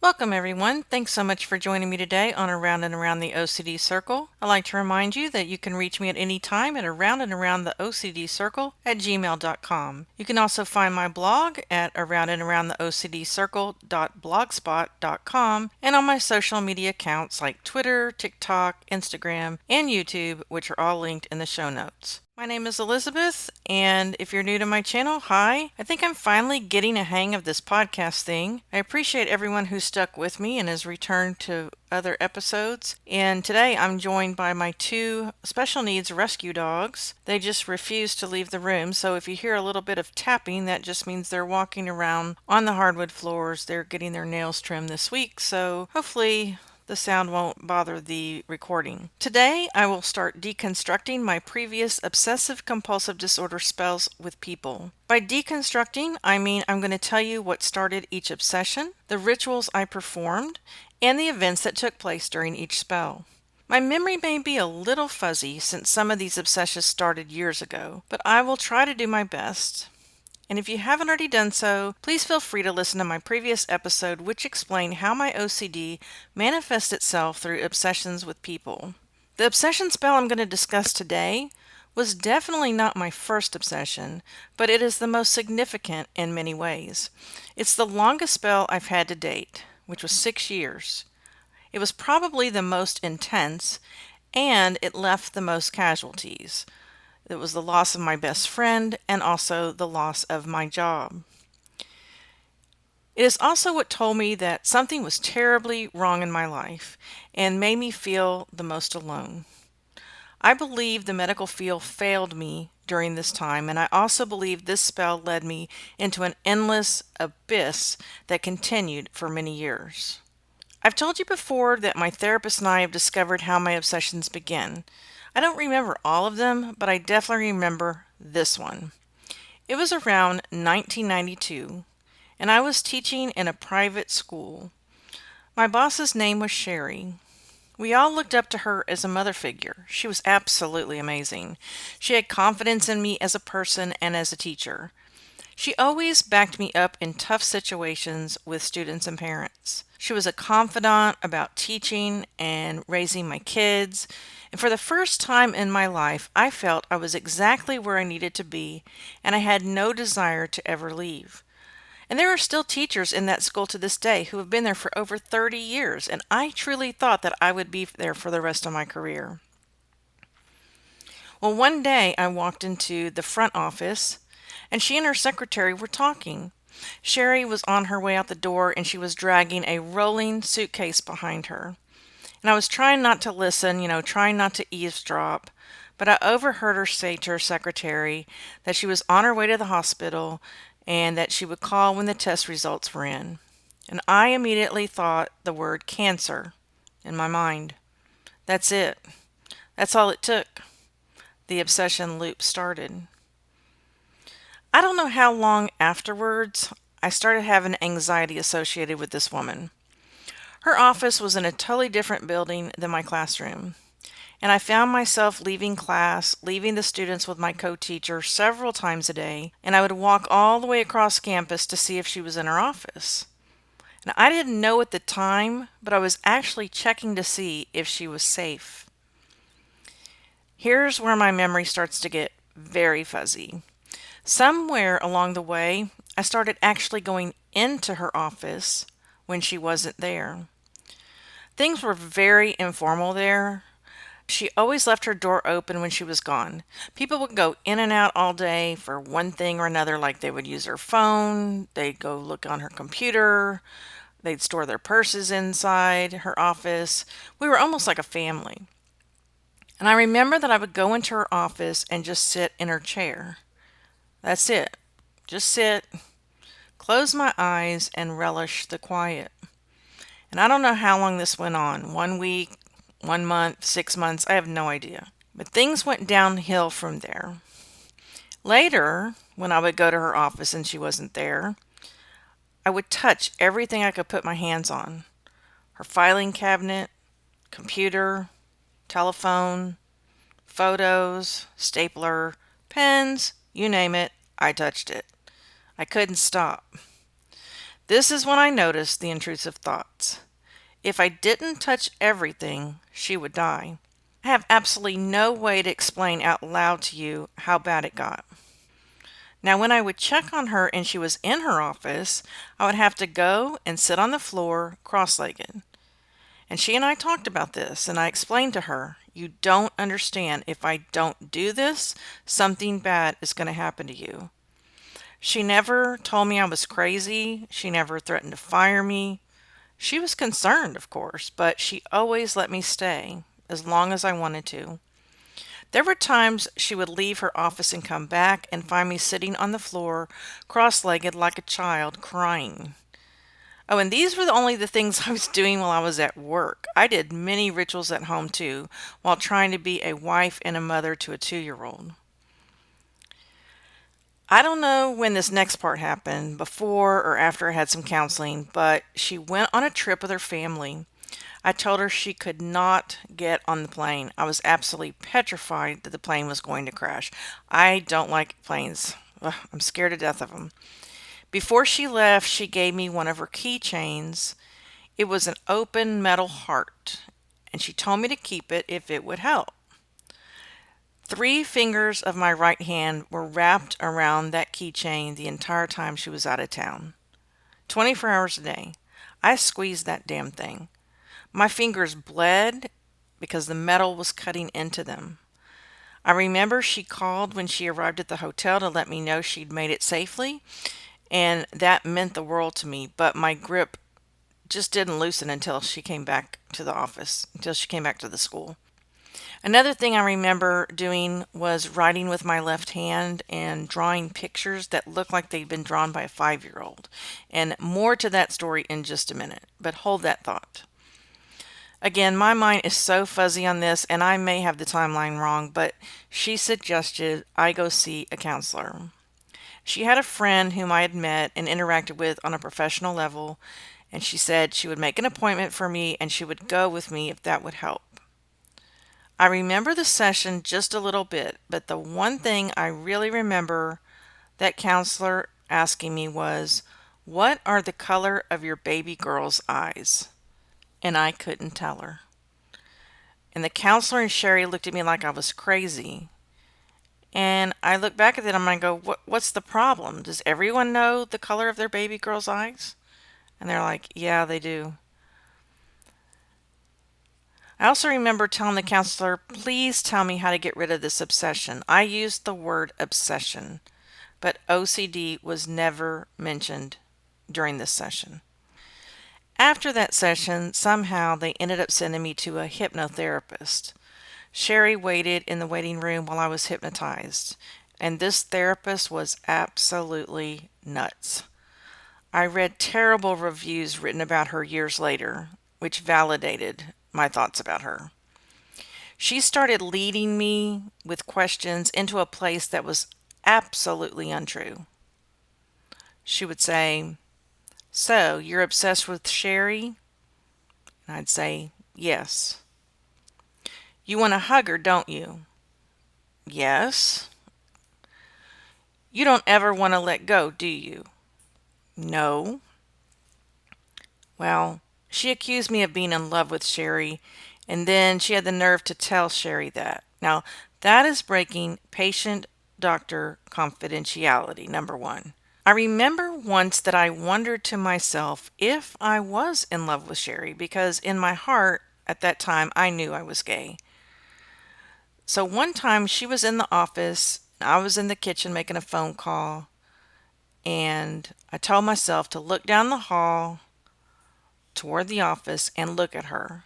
Welcome everyone. Thanks so much for joining me today on Around and Around the OCD Circle. I'd like to remind you that you can reach me at any time at around and around the OCD Circle at gmail.com. You can also find my blog at around and around the OCD Circle.blogspot.com and on my social media accounts like Twitter, TikTok, Instagram, and YouTube, which are all linked in the show notes. My name is Elizabeth, and if you're new to my channel, hi. I think I'm finally getting a hang of this podcast thing. I appreciate everyone who stuck with me and has returned to other episodes. And today I'm joined by my two special needs rescue dogs. They just refuse to leave the room, so if you hear a little bit of tapping, that just means they're walking around on the hardwood floors. They're getting their nails trimmed this week, so hopefully the sound won't bother the recording. Today, I will start deconstructing my previous obsessive-compulsive disorder spells with people. By deconstructing, I mean I'm going to tell you what started each obsession, the rituals I performed, and the events that took place during each spell. My memory may be a little fuzzy since some of these obsessions started years ago, but I will try to do my best. And if you haven't already done so, please feel free to listen to my previous episode which explained how my OCD manifests itself through obsessions with people. The obsession spell I'm going to discuss today was definitely not my first obsession, but it is the most significant in many ways. It's the longest spell I've had to date, which was 6 years. It was probably the most intense, and it left the most casualties. It was the loss of my best friend and also the loss of my job. It is also what told me that something was terribly wrong in my life and made me feel the most alone. I believe the medical field failed me during this time, and I also believe this spell led me into an endless abyss that continued for many years. I've told you before that my therapist and I have discovered how my obsessions begin. I don't remember all of them, but I definitely remember this one. It was around 1992, and I was teaching in a private school. My boss's name was Sherry. We all looked up to her as a mother figure. She was absolutely amazing. She had confidence in me as a person and as a teacher. She always backed me up in tough situations with students and parents. She was a confidant about teaching and raising my kids, and for the first time in my life, I felt I was exactly where I needed to be, and I had no desire to ever leave. And there are still teachers in that school to this day who have been there for over 30 years, and I truly thought that I would be there for the rest of my career. Well, one day I walked into the front office, and she and her secretary were talking. Sherry was on her way out the door, and she was dragging a rolling suitcase behind her. And I was trying not to listen, trying not to eavesdrop, but I overheard her say to her secretary that she was on her way to the hospital and that she would call when the test results were in. And I immediately thought the word cancer in my mind. That's it. That's all it took. The obsession loop started. I don't know how long afterwards I started having anxiety associated with this woman. Her office was in a totally different building than my classroom, and I found myself leaving class, leaving the students with my co-teacher several times a day, and I would walk all the way across campus to see if she was in her office. Now, I didn't know at the time, but I was actually checking to see if she was safe. Here's where my memory starts to get very fuzzy. Somewhere along the way, I started actually going into her office when she wasn't there. Things were very informal there. She always left her door open when she was gone. People would go in and out all day for one thing or another, like they would use her phone, they'd go look on her computer, they'd store their purses inside her office. We were almost like a family. And I remember that I would go into her office and just sit in her chair. That's it. Just sit, close my eyes, and relish the quiet. And I don't know how long this went on. 1 week, 1 month, 6 months, I have no idea. But things went downhill from there. Later, when I would go to her office and she wasn't there, I would touch everything I could put my hands on. Her filing cabinet, computer, telephone, photos, stapler, pens, you name it, I touched it. I couldn't stop. This is when I noticed the intrusive thoughts. If I didn't touch everything, she would die. I have absolutely no way to explain out loud to you how bad it got. Now, when I would check on her and she was in her office, I would have to go and sit on the floor cross-legged. And she and I talked about this, and I explained to her, you don't understand. If I don't do this, something bad is going to happen to you. She never told me I was crazy. She never threatened to fire me. She was concerned, of course, but she always let me stay as long as I wanted to. There were times she would leave her office and come back and find me sitting on the floor, cross-legged like a child, crying. Oh, and these were only the things I was doing while I was at work. I did many rituals at home too, while trying to be a wife and a mother to a 2-year-old. I don't know when this next part happened, before or after I had some counseling, but she went on a trip with her family. I told her she could not get on the plane. I was absolutely petrified that the plane was going to crash. I don't like planes. Ugh, I'm scared to death of them. Before she left, she gave me one of her keychains. It was an open metal heart, and she told me to keep it if it would help. 3 fingers of my right hand were wrapped around that keychain the entire time she was out of town. 24 hours a day. I squeezed that damn thing. My fingers bled because the metal was cutting into them. I remember she called when she arrived at the hotel to let me know she'd made it safely, and that meant the world to me, but my grip just didn't loosen until she came back to the office, until she came back to the school. Another thing I remember doing was writing with my left hand and drawing pictures that looked like they'd been drawn by a 5-year-old. And more to that story in just a minute, but hold that thought. Again, my mind is so fuzzy on this, and I may have the timeline wrong, but she suggested I go see a counselor. She had a friend whom I had met and interacted with on a professional level, and she said she would make an appointment for me and she would go with me if that would help. I remember the session just a little bit, but the one thing I really remember that counselor asking me was, "What are the color of your baby girl's eyes?" And I couldn't tell her. And the counselor and Sherry looked at me like I was crazy. And I look back at them and I go, what's the problem? Does everyone know the color of their baby girl's eyes? And they're like, yeah, they do. I also remember telling the counselor, please tell me how to get rid of this obsession. I used the word obsession, but OCD was never mentioned during this session. After that session, somehow they ended up sending me to a hypnotherapist. Sherry waited in the waiting room while I was hypnotized, and this therapist was absolutely nuts. I read terrible reviews written about her years later, which validated my thoughts about her. She started leading me with questions into a place that was absolutely untrue. She would say, "So, you're obsessed with Sherry?" And I'd say, "Yes." "You want to hug her, don't you?" "Yes." "You don't ever want to let go, do you?" "No." Well, she accused me of being in love with Sherry, and then she had the nerve to tell Sherry that. Now, that is breaking patient-doctor confidentiality, number one. I remember once that I wondered to myself if I was in love with Sherry, because in my heart, at that time, I knew I was gay. So one time she was in the office, I was in the kitchen making a phone call, and I told myself to look down the hall toward the office and look at her.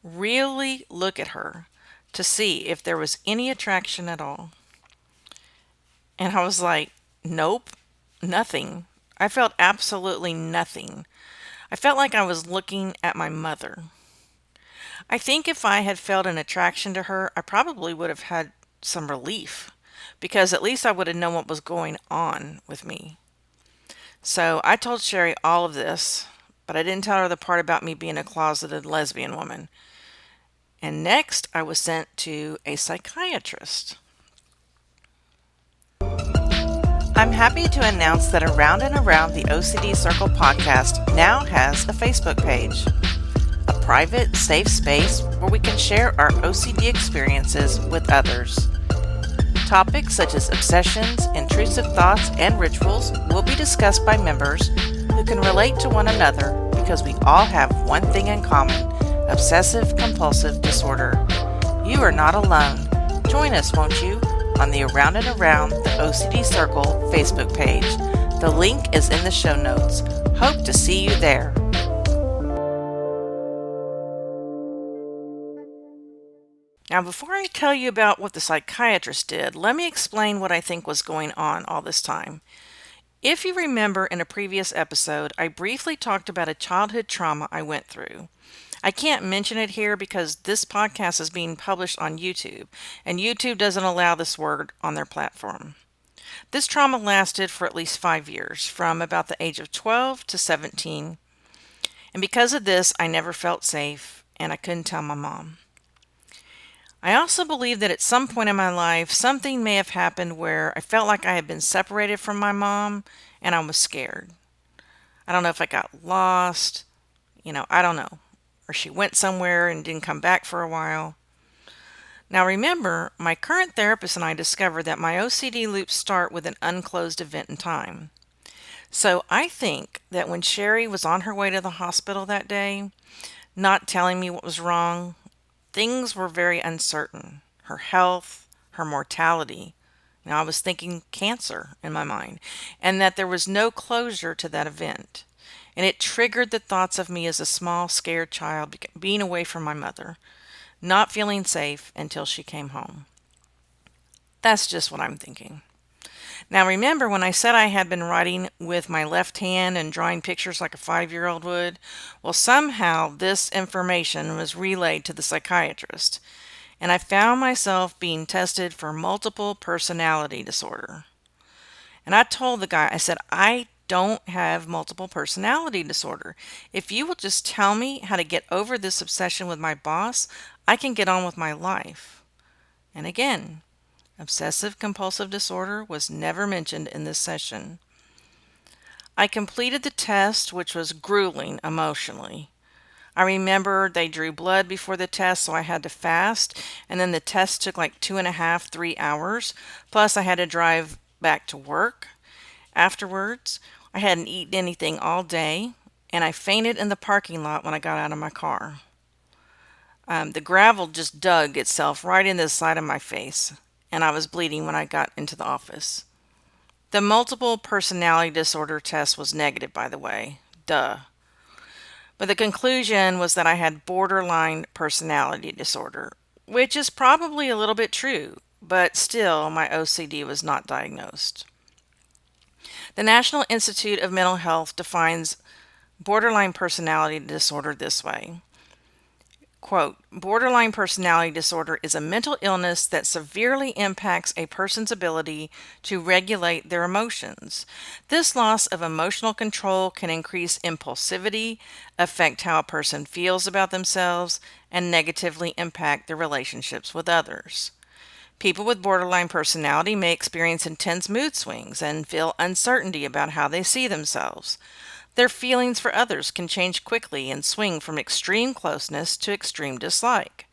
Really look at her to see if there was any attraction at all. And I was like, nope, nothing. I felt absolutely nothing. I felt like I was looking at my mother. I think if I had felt an attraction to her, I probably would have had some relief, because at least I would have known what was going on with me. So I told Sherry all of this, but I didn't tell her the part about me being a closeted lesbian woman. And next, I was sent to a psychiatrist. I'm happy to announce that Around and Around the OCD Circle podcast now has a Facebook page. A private, safe space where we can share our OCD experiences with others. Topics such as obsessions, intrusive thoughts, and rituals will be discussed by members who can relate to one another because we all have one thing in common: obsessive-compulsive disorder. You are not alone. Join us, won't you, on the Around and Around the OCD Circle Facebook page. The link is in the show notes. Hope to see you there. Now, before I tell you about what the psychiatrist did, let me explain what I think was going on all this time. If you remember in a previous episode, I briefly talked about a childhood trauma I went through. I can't mention it here because this podcast is being published on YouTube, and YouTube doesn't allow this word on their platform. This trauma lasted for at least 5 years, from about the age of 12 to 17, and because of this, I never felt safe, and I couldn't tell my mom. I also believe that at some point in my life, something may have happened where I felt like I had been separated from my mom, and I was scared. I don't know if I got lost, I don't know. Or she went somewhere and didn't come back for a while. Now remember, my current therapist and I discovered that my OCD loops start with an unclosed event in time. So I think that when Sherry was on her way to the hospital that day, not telling me what was wrong, things were very uncertain. Her health, her mortality. I was thinking cancer in my mind, and that there was no closure to that event. And it triggered the thoughts of me as a small, scared child being away from my mother, not feeling safe until she came home. That's just what I'm thinking. Now remember when I said I had been writing with my left hand and drawing pictures like a 5-year-old would? Well, somehow this information was relayed to the psychiatrist, and I found myself being tested for multiple personality disorder. And I told the guy, I said, I don't have multiple personality disorder. If you will just tell me how to get over this obsession with my boss, I can get on with my life. And again, obsessive-compulsive disorder was never mentioned in this session. I completed the test, which was grueling emotionally. I remember they drew blood before the test, so I had to fast, and then the test took like 2.5, 3 hours. Plus, I had to drive back to work. Afterwards, I hadn't eaten anything all day, and I fainted in the parking lot when I got out of my car. The gravel just dug itself right into the side of my face, and I was bleeding when I got into the office. The multiple personality disorder test was negative, by the way. Duh. But the conclusion was that I had borderline personality disorder, which is probably a little bit true, but still my OCD was not diagnosed. The National Institute of Mental Health defines borderline personality disorder this way. Quote, borderline personality disorder is a mental illness that severely impacts a person's ability to regulate their emotions. This loss of emotional control can increase impulsivity, affect how a person feels about themselves, and negatively impact their relationships with others. People with borderline personality may experience intense mood swings and feel uncertainty about how they see themselves. Their feelings for others can change quickly and swing from extreme closeness to extreme dislike.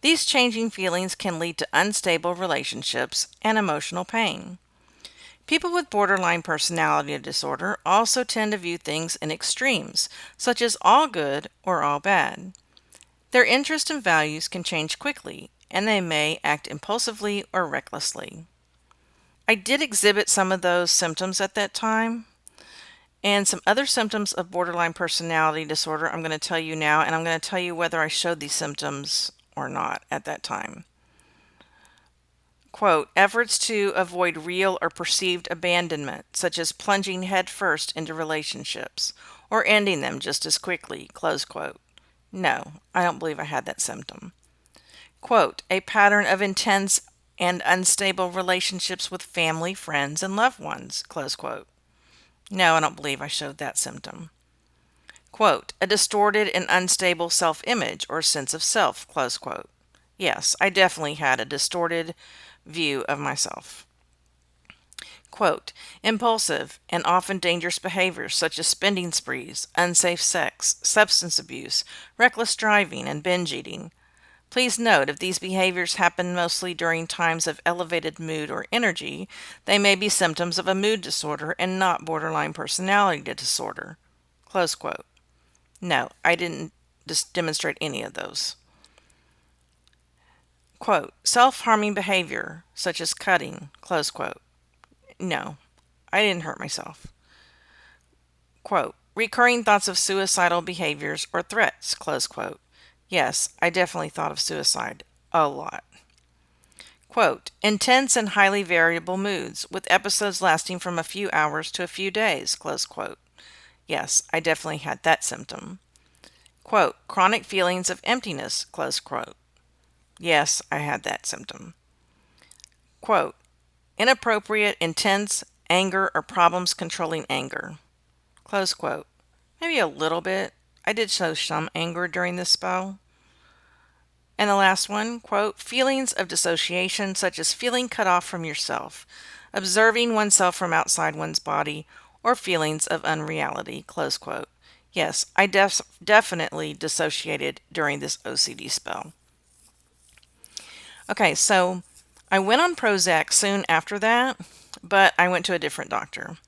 These changing feelings can lead to unstable relationships and emotional pain. People with borderline personality disorder also tend to view things in extremes, such as all good or all bad. Their interests and values can change quickly, and they may act impulsively or recklessly. I did exhibit some of those symptoms at that time, and some other symptoms of borderline personality disorder I'm going to tell you now, and I'm going to tell you whether I showed these symptoms or not at that time. Quote, efforts to avoid real or perceived abandonment, such as plunging headfirst into relationships, or ending them just as quickly, close quote. No, I don't believe I had that symptom. Quote, a pattern of intense and unstable relationships with family, friends, and loved ones, close quote. No, I don't believe I showed that symptom. Quote, a distorted and unstable self-image or sense of self, close quote. Yes, I definitely had a distorted view of myself. Quote, impulsive and often dangerous behaviors such as spending sprees, unsafe sex, substance abuse, reckless driving, and binge eating. Please note, if these behaviors happen mostly during times of elevated mood or energy, they may be symptoms of a mood disorder and not borderline personality disorder. Close quote. No, I didn't demonstrate any of those. Quote, self-harming behavior, such as cutting, close quote. No, I didn't hurt myself. Quote, recurring thoughts of suicidal behaviors or threats, close quote. Yes, I definitely thought of suicide. A lot. Quote, intense and highly variable moods, with episodes lasting from a few hours to a few days, close quote. Yes, I definitely had that symptom. Quote, chronic feelings of emptiness, close quote. Yes, I had that symptom. Quote, inappropriate, intense anger or problems controlling anger, close quote. Maybe a little bit. I did show some anger during this spell. And the last one, quote, feelings of dissociation such as feeling cut off from yourself, observing oneself from outside one's body, or feelings of unreality, close quote. Yes, I definitely dissociated during this OCD spell. Okay, so I went on Prozac soon after that, but I went to a different doctor.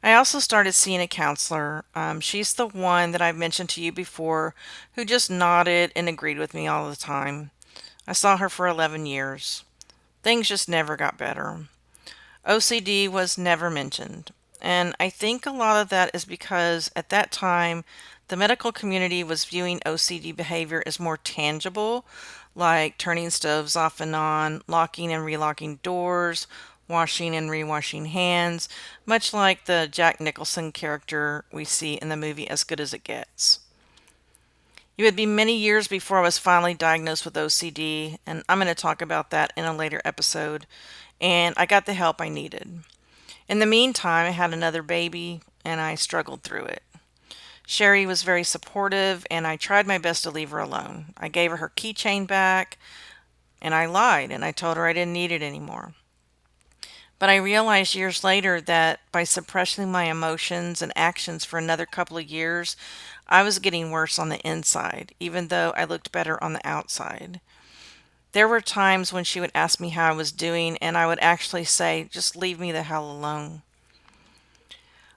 I also started seeing a counselor. She's the one that I've mentioned to you before who just nodded and agreed with me all the time. I saw her for 11 years. Things just never got better. OCD was never mentioned. And I think a lot of that is because at that time, the medical community was viewing OCD behavior as more tangible, like turning stoves off and on, locking and relocking doors, washing and rewashing hands, much like the Jack Nicholson character we see in the movie As Good as It Gets. It would be many years before I was finally diagnosed with OCD, and I'm going to talk about that in a later episode, and I got the help I needed. In the meantime, I had another baby, and I struggled through it. Sherry was very supportive, and I tried my best to leave her alone. I gave her keychain back, and I lied, and I told her I didn't need it anymore. But I realized years later that by suppressing my emotions and actions for another couple of years, I was getting worse on the inside, even though I looked better on the outside. There were times when she would ask me how I was doing, and I would actually say, just leave me the hell alone.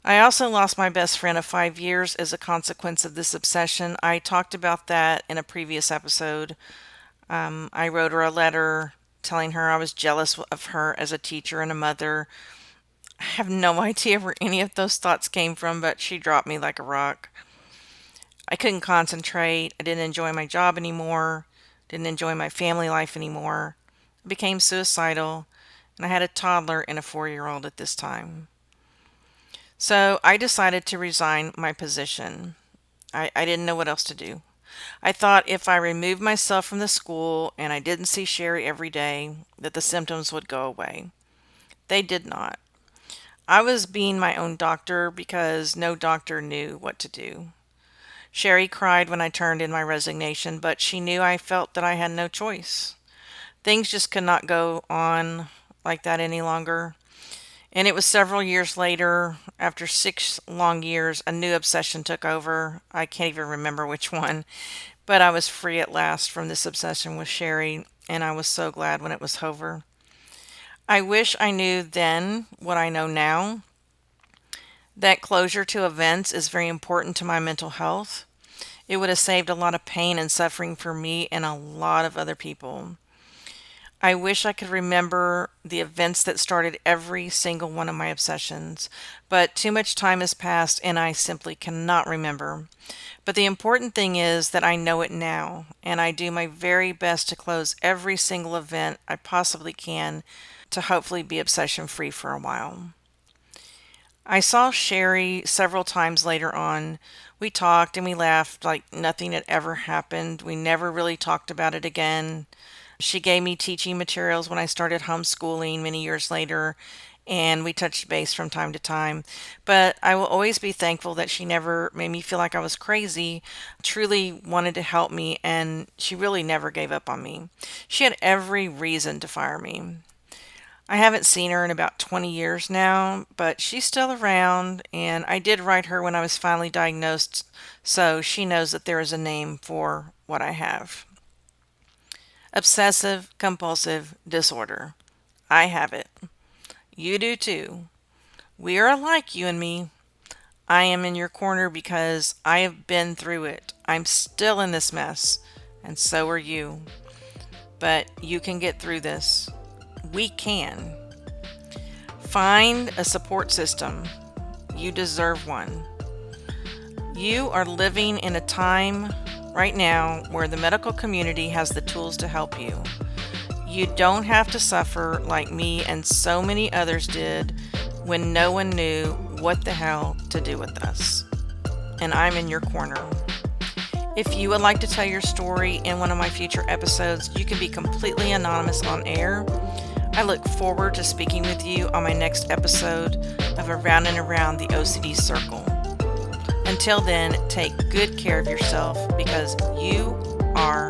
I also lost my best friend of 5 years as a consequence of this obsession. I talked about that in a previous episode. I wrote her a letter telling her I was jealous of her as a teacher and a mother. I have no idea where any of those thoughts came from, but she dropped me like a rock. I couldn't concentrate. I didn't enjoy my job anymore. Didn't enjoy my family life anymore. I became suicidal, and I had a toddler and a 4-year-old at this time. So I decided to resign my position. I didn't know what else to do. I thought if I removed myself from the school and I didn't see Sherry every day, that the symptoms would go away. They did not. I was being my own doctor because no doctor knew what to do. Sherry cried when I turned in my resignation, but she knew I felt that I had no choice. Things just could not go on like that any longer. And it was several years later, after 6 long years, a new obsession took over. I can't even remember which one, but I was free at last from this obsession with Sherry, and I was so glad when it was over. I wish I knew then what I know now, that closure to events is very important to my mental health. It would have saved a lot of pain and suffering for me and a lot of other people. I wish I could remember the events that started every single one of my obsessions, but too much time has passed and I simply cannot remember. But the important thing is that I know it now, and I do my very best to close every single event I possibly can to hopefully be obsession free for a while. I saw Sherry several times later on. We talked and we laughed like nothing had ever happened. We never really talked about it again. She gave me teaching materials when I started homeschooling many years later, and we touched base from time to time. But I will always be thankful that she never made me feel like I was crazy, truly wanted to help me, and she really never gave up on me. She had every reason to fire me. I haven't seen her in about 20 years now, but she's still around, and I did write her when I was finally diagnosed, so she knows that there is a name for what I have. Obsessive compulsive disorder. I have it. You do too. We are alike, you and me. I am in your corner because I have been through it. I'm still in this mess, and so are you. But you can get through this. We can. Find a support system. You deserve one. You are living in a time right now where the medical community has the tools to help you. You don't have to suffer like me and so many others did when no one knew what the hell to do with us. And I'm in your corner. If you would like to tell your story in one of my future episodes, you can be completely anonymous on air. I look forward to speaking with you on my next episode of Around and Around the OCD Circle. Until then, take good care of yourself because you are